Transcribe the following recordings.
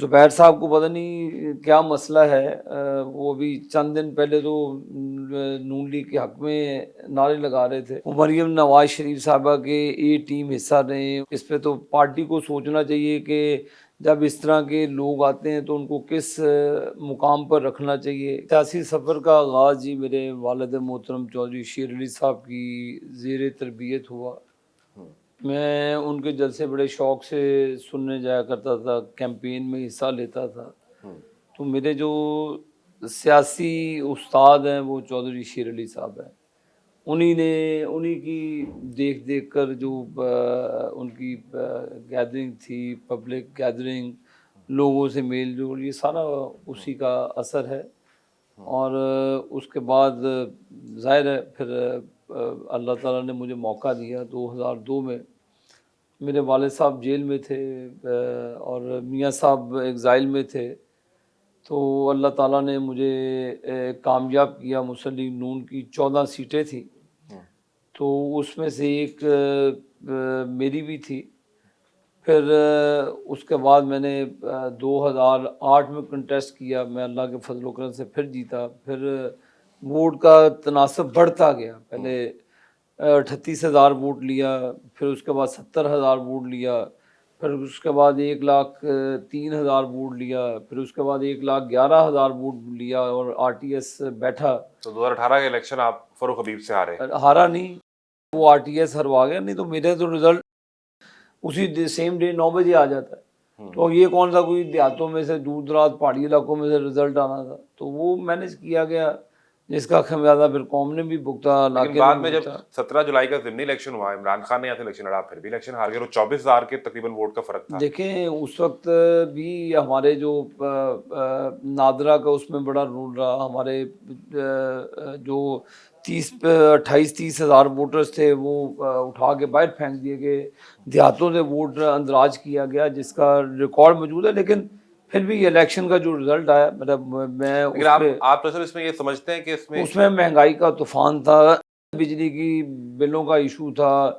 زبیر صاحب کو پتہ نہیں کیا مسئلہ ہے، وہ بھی چند دن پہلے تو نون لیگ کے حق میں نعرے لگا رہے تھے۔ مریم نواز شریف صاحبہ کے اے ٹیم حصہ رہے، اس پہ تو پارٹی کو سوچنا چاہیے کہ جب اس طرح کے لوگ آتے ہیں تو ان کو کس مقام پر رکھنا چاہیے۔ سیاسی سفر کا آغاز جی میرے والد محترم چودھری شیر علی صاحب کی زیر تربیت ہوا۔ میں ان کے جلسے بڑے شوق سے سننے جایا کرتا تھا، کیمپین میں حصہ لیتا تھا۔ تو میرے جو سیاسی استاد ہیں وہ چودھری شیر علی صاحب ہیں، انہی کی دیکھ کر جو ان کی گیدرنگ تھی، پبلک گیدرنگ، لوگوں سے میل جول، یہ سارا اسی کا اثر ہے۔ اور اس کے بعد ظاہر ہے پھر اللہ تعالیٰ نے مجھے موقع دیا۔ 2002 میں میرے والد صاحب جیل میں تھے اور میاں صاحب ایگزائل میں تھے، تو اللہ تعالیٰ نے مجھے کامیاب کیا۔ مسلم نون کی 14 سیٹیں تھیں، تو اس میں سے ایک میری بھی تھی۔ پھر اس کے بعد میں نے 2008 میں کنٹیسٹ کیا، میں اللہ کے فضل و کرم سے پھر جیتا۔ پھر ووٹ کا تناسب بڑھتا گیا، پہلے 38,000 ووٹ لیا، پھر اس کے بعد 70,000 ووٹ لیا، پھر اس کے بعد 1,03,000 ووٹ لیا، پھر اس کے بعد 1,11,000 ووٹ لیا اور RTS بیٹھا۔ تو 2018 کے الیکشن آپ فاروق حبیب سے ہارا نہیں، وہ RTS ہروا گیا، نہیں تو میرے تو رزلٹ اسی سیم ڈے 9 بجے آ جاتا ہے۔ تو یہ کون سا کوئی دیہاتوں میں سے دور دراز پہاڑی علاقوں میں سے رزلٹ آنا تھا، تو وہ مینیج کیا گیا، جس کا خمیازہ پھر قوم نے بھی بھگتا۔ لیکن بعد میں جب 17 جولائی کا ضمنی الیکشن ہوا، عمران خان نے یہاں سے الیکشن لڑا، پھر بھی الیکشن ہار گئے، اور 24,000 کے تقریباً ووٹ کا فرق تھا۔ دیکھیں اس وقت بھی ہمارے جو نادرا کا اس میں بڑا رول رہا، ہمارے جو 28-30 ہزار ووٹرز تھے وہ اٹھا کے باہر پھینک دیے گئے، دیہاتوں سے ووٹ اندراج کیا گیا، جس کا ریکارڈ موجود ہے۔ لیکن پھر بھی الیکشن کا جو رزلٹ آیا، میں آپ تو اس میں یہ سمجھتے ہیں کہ اس میں مہنگائی کا طوفان تھا، بجلی کی بلوں کا ایشو تھا،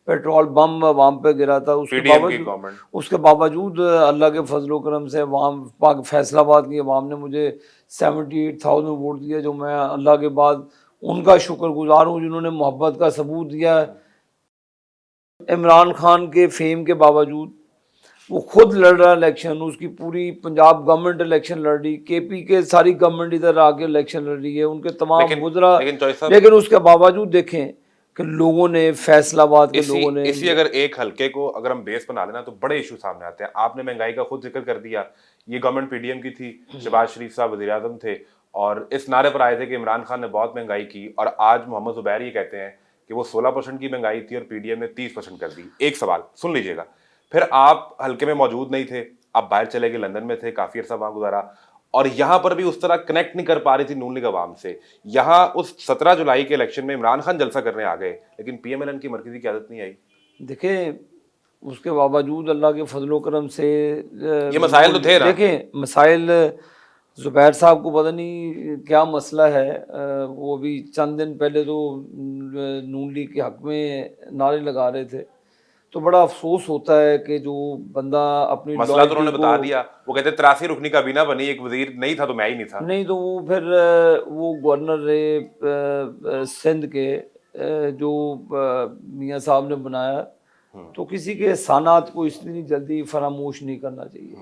پیٹرول بم عوام پہ گرا تھا، اس کے باوجود اللہ کے فضل و کرم سے عوام، فیصل آباد کی عوام نے مجھے 78,000 ووٹ دیا، جو میں اللہ کے بعد ان کا شکر گزار ہوں جنہوں نے محبت کا ثبوت دیا۔ عمران خان کے فیم کے باوجود وہ خود لڑ رہا الیکشن، اس کی پوری پنجاب گورنمنٹ الیکشن لڑ رہی، KP کے ساری گورنمنٹ ادھر آ کے الیکشن لڑ رہی ہے، ان کے تمام گزرا، لیکن اس کے باوجود دیکھیں کہ لوگوں نے، فیصل آباد کے لوگوں نے، اسی اگر ایک حلقے کو اگر ہم بیس بنا لینا تو بڑے ایشو سامنے آتے ہیں۔ آپ نے مہنگائی کا خود ذکر کر دیا، یہ گورنمنٹ PDM کی تھی، شہباز شریف صاحب وزیر اعظم تھے، اور اس نعرے پر آئے تھے کہ عمران خان نے بہت مہنگائی کی، اور آج محمد زبیر یہ کہتے ہیں کہ وہ 16% کی مہنگائی تھی اور PDM نے 30% کر دی۔ ایک سوال سن لیجیے گا، پھر آپ حلقے میں موجود نہیں تھے، آپ باہر چلے گئے، لندن میں تھے، کافی عرصہ وہاں گزارا، اور یہاں پر بھی اس طرح کنیکٹ نہیں کر پا رہی تھی نون لیگ عوام سے۔ یہاں اس 17 جولائی کے الیکشن میں عمران خان جلسہ کرنے آ گئے، لیکن PMLN کی مرکزی قیادت نہیں آئی۔ دیکھیں اس کے باوجود اللہ کے فضل و کرم سے یہ مسائل تو تھے نا۔ دیکھیں مسائل، زبیر صاحب کو پتہ نہیں کیا مسئلہ ہے، وہ بھی چند دن پہلے تو نون لیگ کے حق میں نعرے لگا رہے تھے، تو بڑا افسوس ہوتا ہے کہ جو بندہ اپنی مسئلہ تو انہوں نے بتا دیا، وہ کہتے 83 رکنی کابینہ بنی، ایک وزیر نہیں تھا تو میں ہی نہیں تھا، نہیں تو وہ پھر وہ گورنر رہے سندھ کے، جو میاں صاحب نے بنایا، تو کسی کے احسانات کو اتنی جلدی فراموش نہیں کرنا چاہیے۔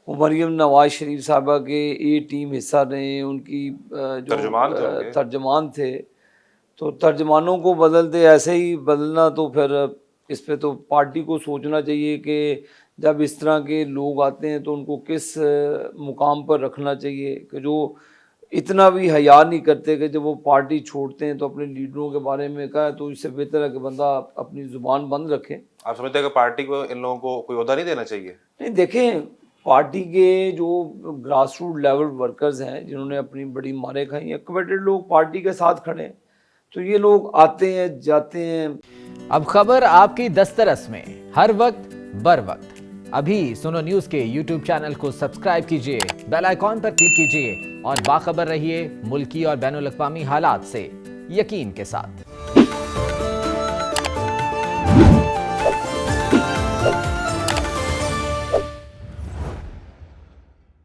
وہ مریم نواز شریف صاحبہ کے اے ٹیم حصہ رہے، ان کی جو ترجمان تھے، تو ترجمانوں کو بدلتے ایسے ہی بدلنا، تو پھر اس پہ تو پارٹی کو سوچنا چاہیے کہ جب اس طرح کے لوگ آتے ہیں تو ان کو کس مقام پر رکھنا چاہیے، کہ جو اتنا بھی حیا نہیں کرتے کہ جب وہ پارٹی چھوڑتے ہیں تو اپنے لیڈروں کے بارے میں کہا، تو اس سے بہتر ہے کہ بندہ اپنی زبان بند رکھے۔ آپ سمجھتے ہیں کہ پارٹی کو ان لوگوں کو کوئی عہدہ نہیں دینا چاہیے؟ نہیں، دیکھیں پارٹی کے جو گراس روٹ لیول ورکرز ہیں جنہوں نے اپنی بڑی ماریں کھائی ہیں، کمیٹڈ لوگ پارٹی کے ساتھ کھڑے ہیں، تو یہ لوگ آتے ہیں جاتے ہیں۔ اب خبر آپ کی دسترس میں، ہر وقت بر وقت۔ ابھی سنو نیوز کے YouTube چینل کو سبسکرائب کیجئے، بیل آئیکن پر کلک کیجئے اور باخبر رہیے ملکی اور بین الاقوامی حالات سے یقین کے ساتھ۔